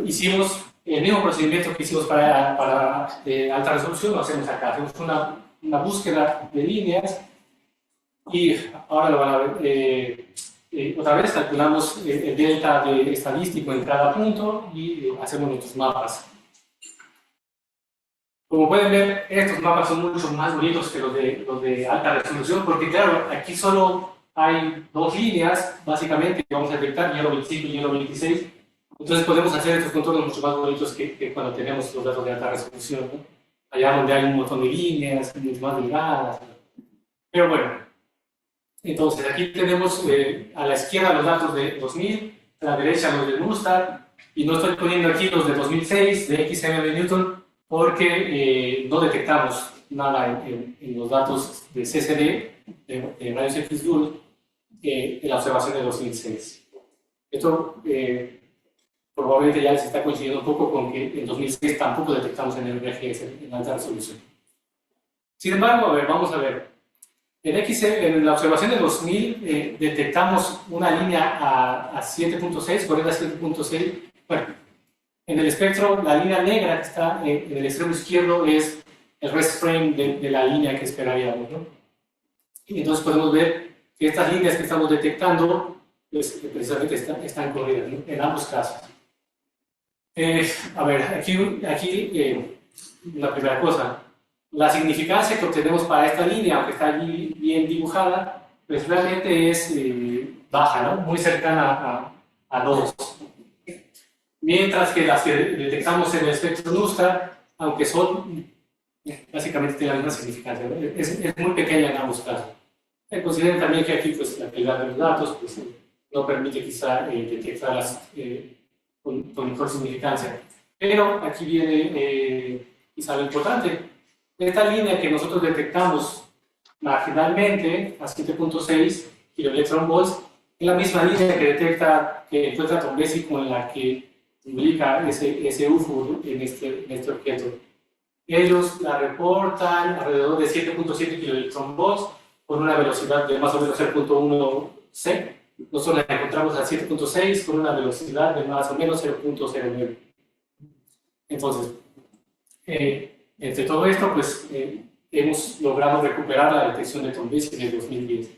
Hicimos el mismo procedimiento que hicimos para alta resolución, lo hacemos acá. Hacemos una búsqueda de líneas y ahora lo van a ver. Otra vez calculamos el delta estadístico en cada punto y hacemos nuestros mapas. Como pueden ver, estos mapas son mucho más bonitos que los de alta resolución, porque claro, aquí solo hay dos líneas, básicamente, que vamos a detectar, hielo 25 y hielo 26. Entonces podemos hacer estos contornos mucho más bonitos que cuando tenemos los datos de alta resolución, ¿no? Allá donde hay un montón de líneas, mucho más delgadas. Pero bueno, entonces aquí tenemos a la izquierda los datos de 2000, a la derecha los de Mustard, y no estoy poniendo aquí los de 2006, de XM de Newton, porque no detectamos nada en los datos de CCD, de rayos X Joule, en la observación de 2006. Esto probablemente ya les está coincidiendo un poco con que en 2006 tampoco detectamos en el RGS en alta resolución. Sin embargo, a ver, vamos a ver. En la observación de 2000 detectamos una línea a 7.6, corriente a 7.6. Bueno, en el espectro, la línea negra que está en el extremo izquierdo es el rest frame de la línea que esperaríamos, ¿no? Y entonces podemos ver que estas líneas que estamos detectando, pues, precisamente están corridas, ¿no? En ambos casos. A ver, aquí la primera cosa. La significancia que obtenemos para esta línea, aunque está allí bien dibujada, pues realmente es baja, ¿no? Muy cercana a 2. Mientras que las que detectamos en el espectro Mustard, aunque son, básicamente tienen la misma significancia, ¿no? Es muy pequeña en ambos casos. Consideren también que aquí pues, la calidad de los datos pues, no permite quizá detectarlas con mejor significancia. Pero aquí viene quizá lo importante. Esta línea que nosotros detectamos marginalmente a 7.6 kiloelectronvolts es la misma línea que encuentra Tombesi con la que publica ese UFO en este objeto. Ellos la reportan alrededor de 7.7 kiloelectronvolts con una velocidad de más o menos 0.1 C. Nosotros la encontramos a 7.6 con una velocidad de más o menos 0.09. Entonces, entre todo esto, pues hemos logrado recuperar la detección de Tombesi en el 2010.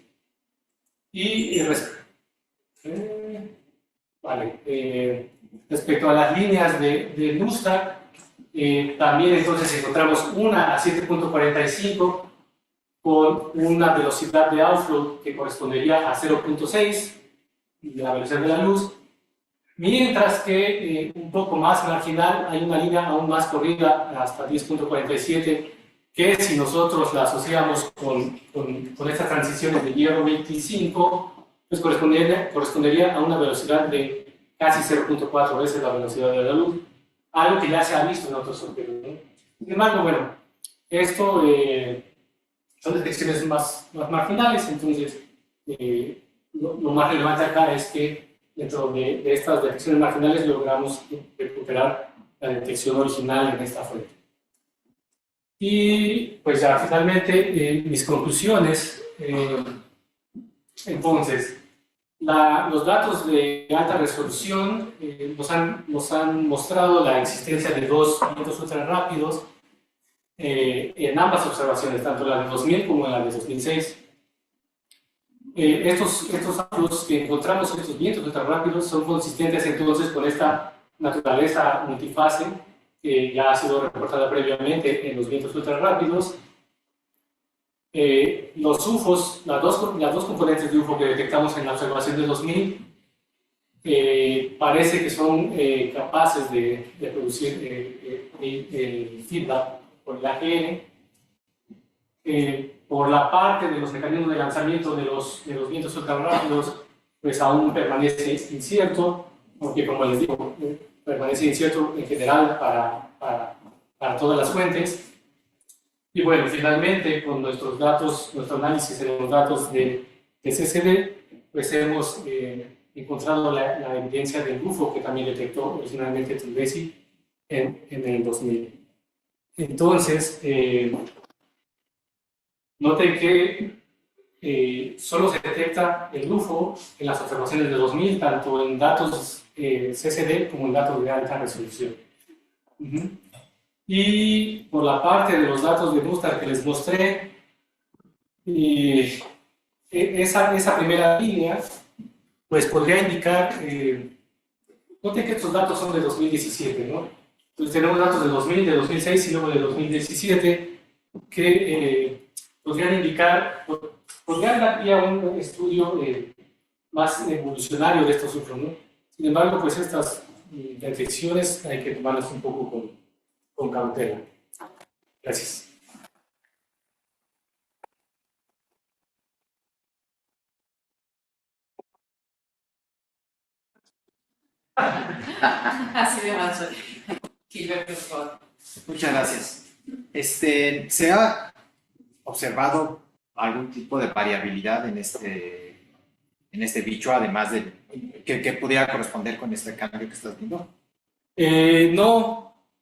Y respecto a las líneas de Mustard, también entonces encontramos una a 7.45 con una velocidad de outflow que correspondería a 0.6 de la velocidad de la luz, mientras que un poco más marginal hay una línea aún más corrida hasta 10.47 que si nosotros la asociamos con estas transiciones de hierro 25 pues correspondería a una velocidad de casi 0.4 veces la velocidad de la luz. algo que ya se ha visto en otros sorteos, ¿no? Sin embargo, bueno, esto son detecciones más marginales, entonces lo más relevante acá es que dentro de estas detecciones marginales logramos recuperar la detección original en esta fuente. Y pues ya finalmente mis conclusiones. Entonces, los datos de alta resolución nos han mostrado la existencia de dos vientos ultra rápidos en ambas observaciones, tanto la de 2000 como la de 2006. Estos datos que encontramos en estos vientos ultra rápidos son consistentes entonces con esta naturaleza multifase que ya ha sido reportada previamente en los vientos ultra rápidos. Los UFOs, las dos componentes de UFO que detectamos en la observación de 2000, parece que son capaces de producir el feedback por el AGN. Por la parte de los mecanismos de lanzamiento de los vientos ultrarrápidos, pues aún permanece incierto, porque como les digo, permanece incierto en general para todas las fuentes. Y bueno, finalmente, con nuestros datos, nuestro análisis de los datos de CCD, pues hemos encontrado la evidencia del UFO que también detectó originalmente Tulbesi en el 2000. Entonces, noten que solo se detecta el UFO en las observaciones de 2000, tanto en datos CCD como en datos de alta resolución. Y por la parte de los datos de Mustard que les mostré, esa primera línea pues podría indicar, noten que estos datos son de 2017, ¿no? Entonces tenemos datos de 2000, de 2006 y luego de 2017 que podrían indicar, podrían dar pie a un estudio más evolucionario de estos UFOs, ¿no? Sin embargo, pues estas detecciones hay que tomarlas un poco con cautela. Gracias. Así de manso. Gilberto, por favor. Muchas gracias. ¿Se ha observado algún tipo de variabilidad en este bicho, además de que pudiera corresponder con este cambio que estás viendo?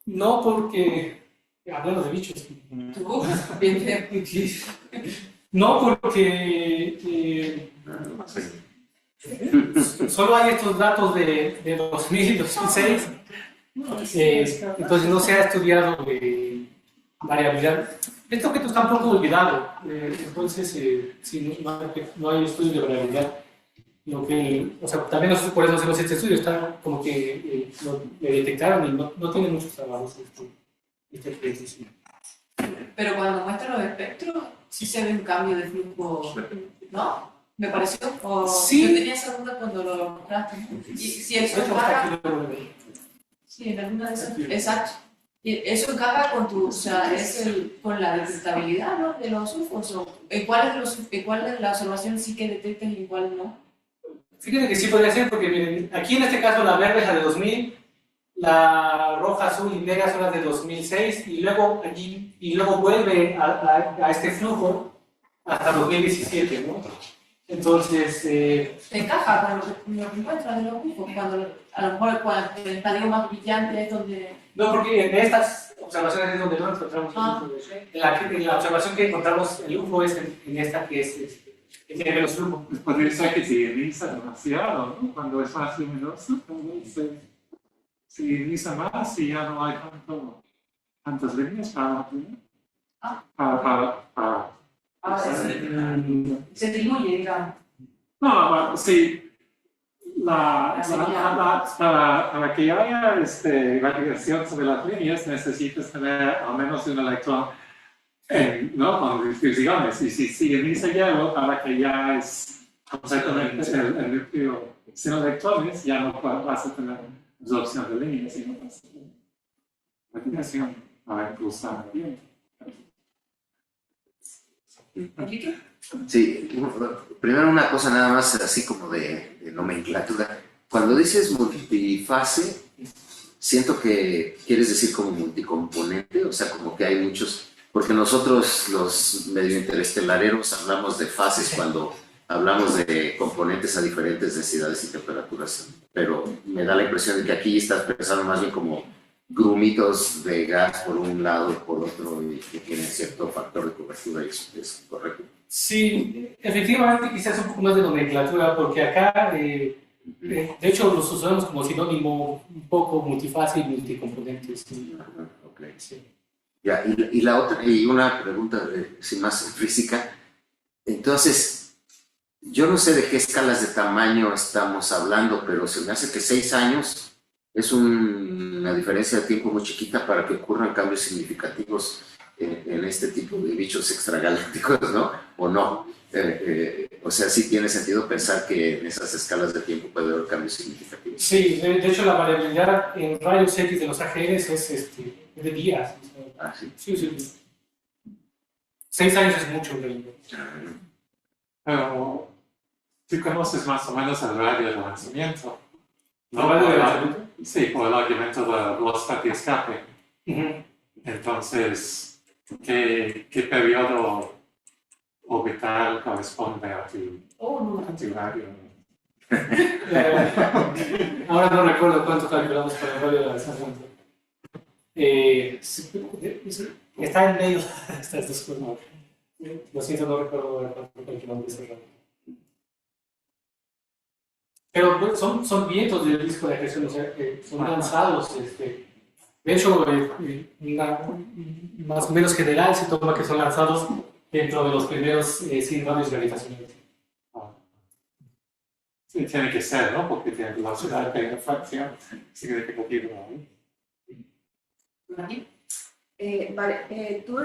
No porque, hablando de bichos, Bien feo. no porque solo hay estos datos de 2000 y 2006, entonces no se ha estudiado variabilidad. Este objeto está un poco olvidado, entonces sí, no hay estudios de variabilidad. O sea, también nosotros por eso hacemos este estudio, está como que lo detectaron y no tiene muchos trabajos este ejercicio. Pero cuando muestra los espectros, sí se ve un cambio de flujo, ¿no? ¿Me pareció? O Sí. Yo tenía esa duda cuando lo mostraste. Y si eso encaja, sí, en alguna de esas, exacto. Y eso encaja con tu, o sea, con la detectabilidad, ¿no? De los UFOs. ¿En cuál de la observación sí que detectan y en cuál no? Fíjense que sí podría ser, porque miren, aquí en este caso la verde es la de 2000, la roja, azul y negra son las de 2006, y luego vuelve a este flujo hasta 2017, ¿no? Entonces, Encaja con lo que encuentras de los UFOs, cuando a lo mejor cuando el estadio más brillante es donde... no, porque en estas observaciones es donde no encontramos el UFO. En la observación que encontramos el UFO es en esta que que tiene menos flujo. Pues podría ser que se ioniza demasiado, ¿no? Cuando es más luminoso, se ioniza más y ya no hay tantas líneas para se diluye, digamos. no, sí. Para que haya radiación sobre las líneas necesitas tener al menos un electrón ¿no? Con difusiones. Y si ioniza hielo, para que ya es completamente el núcleo sin electrones, ya no vas a tener absorción de líneas y no vas a tener radiación para impulsar bien. ¿Enrique? Sí, primero una cosa nada más así como de nomenclatura. Cuando dices multifase, siento que quieres decir como multicomponente, o sea, como que hay muchos, porque nosotros los medio interestelareros hablamos de fases cuando hablamos de componentes a diferentes densidades y temperaturas, pero me da la impresión de que aquí estás pensando más bien como grumitos de gas por un lado y por otro y que tienen cierto factor de cobertura, y eso es correcto. Sí, efectivamente, quizás un poco más de nomenclatura, porque acá, de hecho, los usamos como sinónimo un poco multifase y multicomponente. Sí. Ok. Sí. Ya, y la otra, y una pregunta sin más física. Entonces, yo no sé de qué escalas de tamaño estamos hablando, pero se me hace que 6 años es una diferencia de tiempo muy chiquita para que ocurran cambios significativos en este tipo de bichos extragalácticos, ¿no? ¿O no? O sea, sí tiene sentido pensar que en esas escalas de tiempo puede haber cambios significativos. Sí, de hecho la variabilidad en rayos X de los AGNs es de días. O sea, Ah, sí. sí, sí. 6 años es mucho, en realidad. Pero tú conoces más o menos el radio de lanzamiento. ¿El radio de lanzamiento? Sí, por el argumento de la velocidad de escape. Ujú. Entonces, ¿qué periodo orbital corresponde a tu radio? Ahora no recuerdo cuánto calculamos para el radio de lanzamiento. Está en medio de estas dos cosas. Lo siento, no recuerdo cuánto calculamos ese radio. Pero bueno, son vientos del disco de acreción, o sea, son lanzados. De hecho, más o menos general se toma que son lanzados dentro de los primeros 100 radios gravitacionales. Sí, tiene que ser, ¿no? Porque tiene velocidad de fracción significativa, ¿no? Vale, tú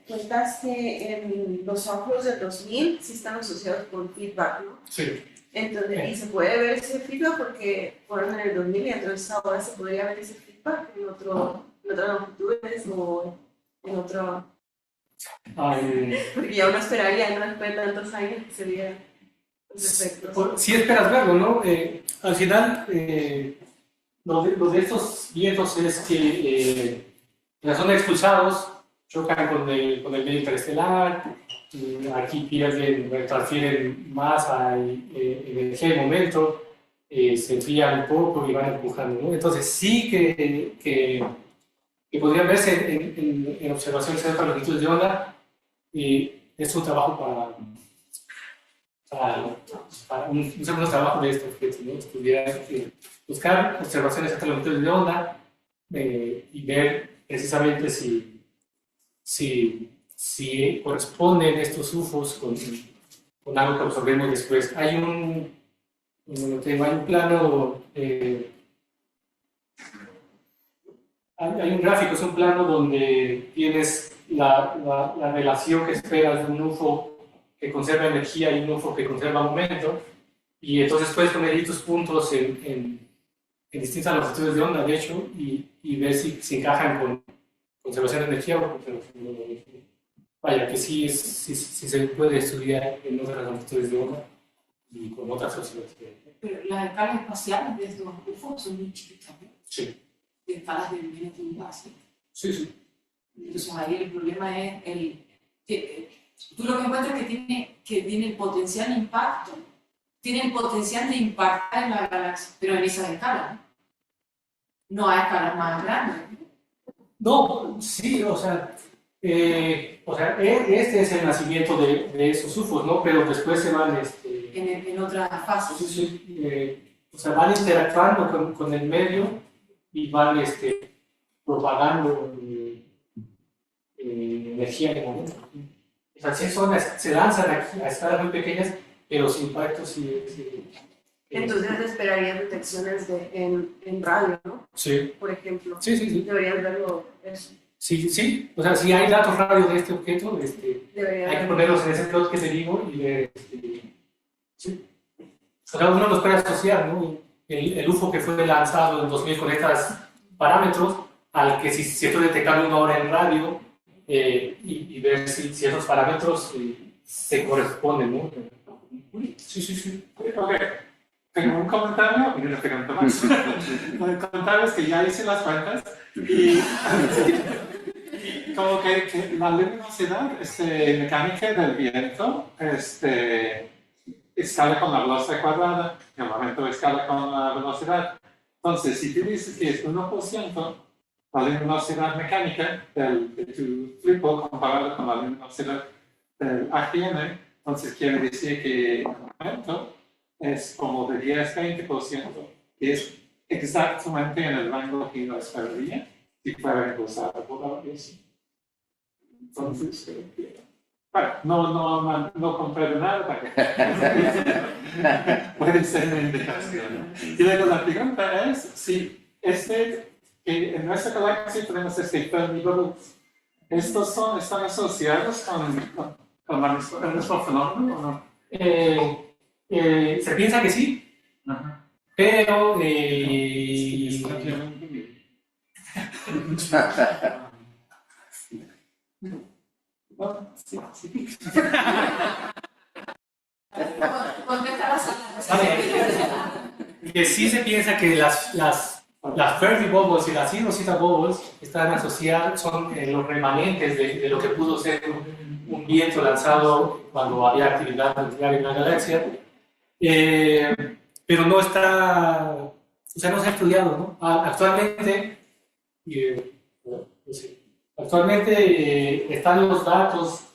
contaste en los ojos del 2000 si están asociados con feedback, ¿no? Sí. Entonces, y se puede ver ese feedback porque fueron en el 2000 y entonces ahora se podría ver ese feedback en otras longitudes o en otro... Porque ya uno esperaría, no después de tantos años que se viera los efectos. Sí esperas verlo, ¿no? Al final, lo de estos vientos es que son expulsados, chocan con el medio interestelar, aquí transfieren masa y energía de momento, se enfrían un poco y van empujando, ¿no? Entonces sí que podrían verse en observaciones de altas longitudes de onda, y es un trabajo para un segundo trabajo de este objeto, ¿no? Estudiar, buscar observaciones de altas longitudes de onda y ver precisamente si corresponden estos UFOs con algo que observemos después. Hay un plano, hay un gráfico, es un plano donde tienes la relación que esperas de un UFO que conserva energía y un UFO que conserva momento, y entonces puedes poner ahí tus puntos en distintas longitudes de onda, de hecho, y ver si encajan con conservación de energía o conservación de energía. Vaya, que sí se puede estudiar en otras longitudes de onda y con otras observaciones. Pero las escalas espaciales de estos UFOs son muy chiquitas, ¿no? Sí. De escalas de millones de unidades. Sí. Entonces ahí el problema es tú lo que encuentras es que tiene el potencial impacto, tiene el potencial de impactar en la galaxia, pero en esas escalas, no a escalas más grandes. No, sí, o sea, este es el nacimiento de esos UFOs, ¿no? Pero después se van, En otras fases. o sea, van interactuando con el medio y van, propagando energía de momento. O sea, sí se lanzan aquí a escalas muy pequeñas, pero sin impacto sí. Entonces esperarías detecciones en radio, ¿no? Sí. Por ejemplo. Sí. Deberías verlo eso. Sí. O sea, si hay datos radio de este objeto, Deberías hay que verlo. ponerlos en ese plot que te digo y ver. Sí. O sea, uno los puede asociar, ¿no? El UFO que fue lanzado en 2000 con estos parámetros, al que si estoy detectando una hora en radio, y ver si esos parámetros se corresponden, ¿no? Sí. Ok. tengo un comentario y una pregunta más. El comentario es que ya hice las cuentas y como que la luminosidad mecánica del viento escala con la velocidad cuadrada, y el momento escala con la velocidad. Entonces, si tú dices que es 1%, la luminosidad mecánica de tu flujo comparado con la luminosidad del AGN, entonces quiere decir que el momento es como de 10-20%, que es exactamente en el rango que yo esperaría si fuera impulsado por la aviación. Entonces, bueno, no comprendo nada, puede ser una indicación. Y luego la pregunta es si en nuestra galaxia tenemos Fermi Bubbles. ¿Estos están asociados con el mismo fenómeno o no? Se piensa que sí, pero Sí. Contesta la sala. que sí se piensa que las Fermi Bubbles y las Rosetta Bubbles están asociadas, son los remanentes de lo que pudo ser un viento lanzado cuando había actividad nuclear en la galaxia, pero no está, o sea, no se ha estudiado, ¿no? Actualmente, están los datos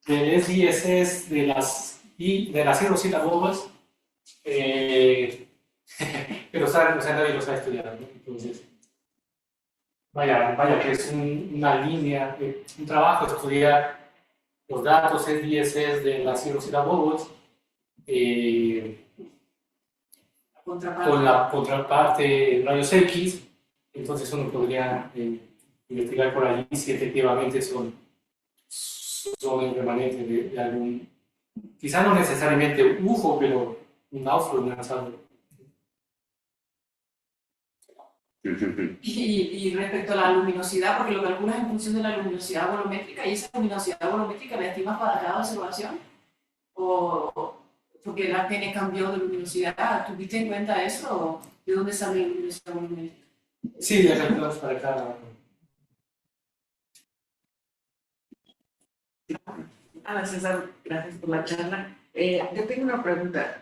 del SDSS de las Rosetta Bubbles, pero o sea, nadie los ha estudiado, ¿no? Entonces, vaya que es una línea, un trabajo estudiar los datos SDSS de las Rosetta Bubbles con la contraparte en rayos X. Entonces uno podría investigar por allí si efectivamente son el remanente de algún, quizá no necesariamente UFO, pero un náufrago lanzado. Y respecto a la luminosidad, porque lo calculas en función de la luminosidad bolométrica, y esa luminosidad bolométrica la estimas para cada observación, o porque la AGN cambió de luminosidad, ¿tuviste en cuenta eso? ¿O de dónde sale la luminosidad bolométrica? Sí, la calculamos para cada. Ana César, gracias por la charla. Yo tengo una pregunta.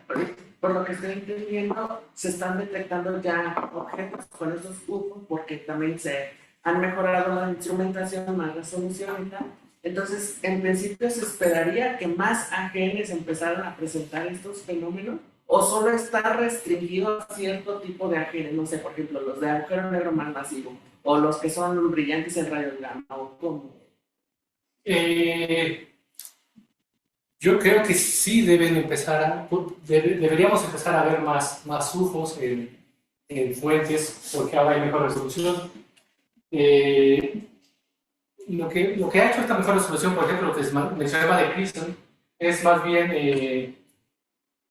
Por lo que estoy entendiendo, se están detectando ya objetos con esos UFO porque también se han mejorado la instrumentación, más resolución y tal. Entonces, en principio, ¿se esperaría que más AGNs empezaran a presentar estos fenómenos? ¿O solo está restringido a cierto tipo de AGN? No sé, por ejemplo, los de agujero negro más masivo, o los que son brillantes en rayos gamma, o cómo. Yo creo que sí deberíamos empezar a ver más UFOs en fuentes, porque ahora hay mejor resolución. Lo que ha hecho esta mejor resolución, por ejemplo, lo que mencionaba de Christian, es más bien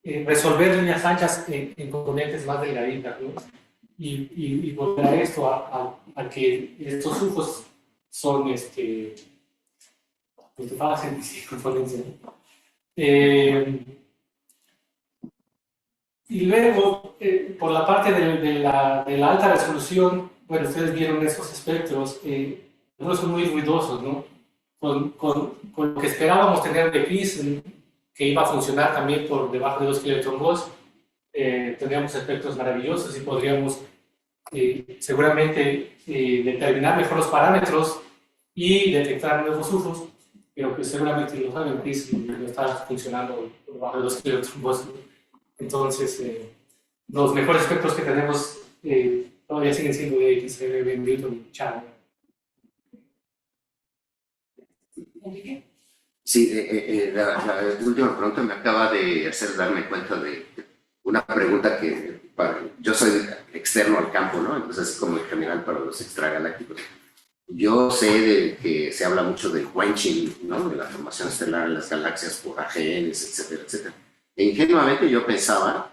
resolver líneas anchas en componentes más delgaditas, ¿no? Y volver a esto, a que estos UFOs son multifáciles y componentes, ¿no? Y luego, por la parte de la alta resolución, bueno, ustedes vieron esos espectros, algunos son muy ruidosos, ¿no? Con lo que esperábamos tener de Christian, que iba a funcionar también por debajo de 2 kiloelectronvolts, tendríamos espectros maravillosos y podríamos seguramente determinar mejor los parámetros y detectar nuevos UFOs. Pero que seguramente lo saben, no está funcionando por debajo de 2 kilovolts. Entonces, los mejores espectros que tenemos todavía siguen siendo de XCB, Newton y Chang. ¿Enrique? Sí, la última pregunta me acaba de hacer darme cuenta de una pregunta que yo soy externo al campo, ¿no? Entonces, así como en general para los extragalácticos. Yo sé que se habla mucho del quenching, ¿no? De la formación estelar en las galaxias por AGNs, etcétera, etcétera. E ingenuamente yo pensaba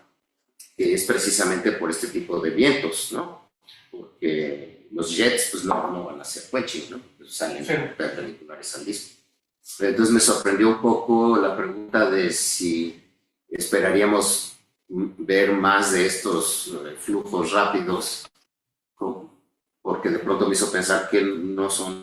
que es precisamente por este tipo de vientos, ¿no? Porque los jets pues no van a hacer quenching, ¿no? Pues salen perpendiculares al disco. Entonces me sorprendió un poco la pregunta de si esperaríamos ver más de estos flujos rápidos, porque de pronto me hizo pensar que no son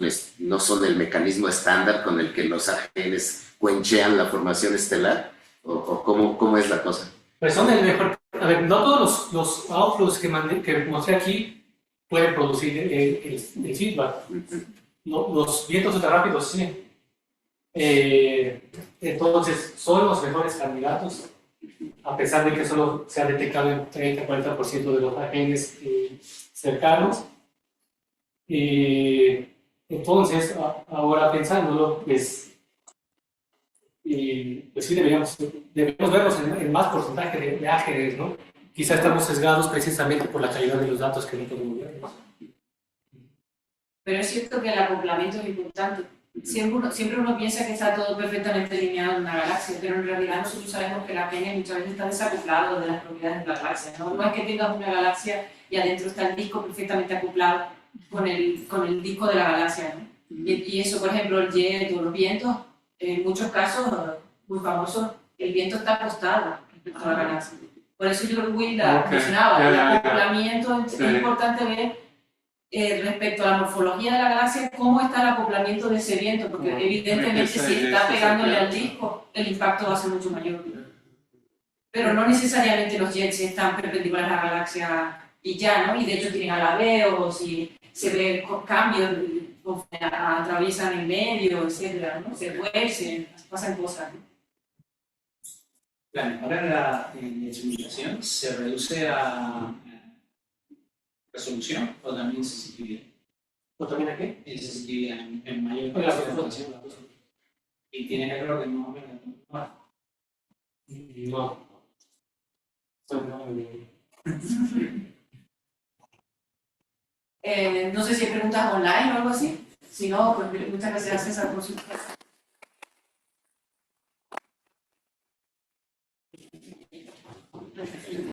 el mecanismo estándar con el que los AGNs cuenchean la formación estelar, o cómo es la cosa. Pues son el mejor. A ver, no todos los outflows que mostré aquí pueden producir el feedback. Los vientos ultrarrápidos sí. Entonces, son los mejores candidatos, a pesar de que solo se ha detectado en 30-40% de los AGNs cercanos. Entonces, ahora pensándolo, pues sí deberíamos verlos en más porcentaje de AGNs, ¿no? Quizá estamos sesgados precisamente por la calidad de los datos que no podemos ver. Pero es cierto que el acoplamiento es importante. Siempre uno piensa que está todo perfectamente alineado en una galaxia, pero en realidad nosotros sabemos que la AGN muchas veces está desacoplado de las propiedades de la galaxia, ¿no? No es que tengas una galaxia y adentro está el disco perfectamente acoplado con el disco de la galaxia, ¿no? Y eso, por ejemplo, el jet o los vientos, en muchos casos muy famosos, el viento está acostado respecto a la galaxia. Por eso yo creo que Will mencionaba, el acoplamiento es importante ver respecto a la morfología de la galaxia, cómo está el acoplamiento de ese viento, porque evidentemente si está pegándole al disco, el impacto va a ser mucho mayor. Pero no necesariamente los jets están perpendiculares a la galaxia y ya, ¿no? Y de hecho tienen alabeos y se ven cambios, atraviesan en medio, etcétera, ¿no? Se tuercen, pasan cosas, ¿no? La mejora en la instrumentación se reduce a resolución o también sensitividad. ¿O también aquí? En sensitividad, en mayor La resolución. Y tiene error de más o menos. No. No sé si hay preguntas online o algo así. Si no, pues muchas gracias, César, por su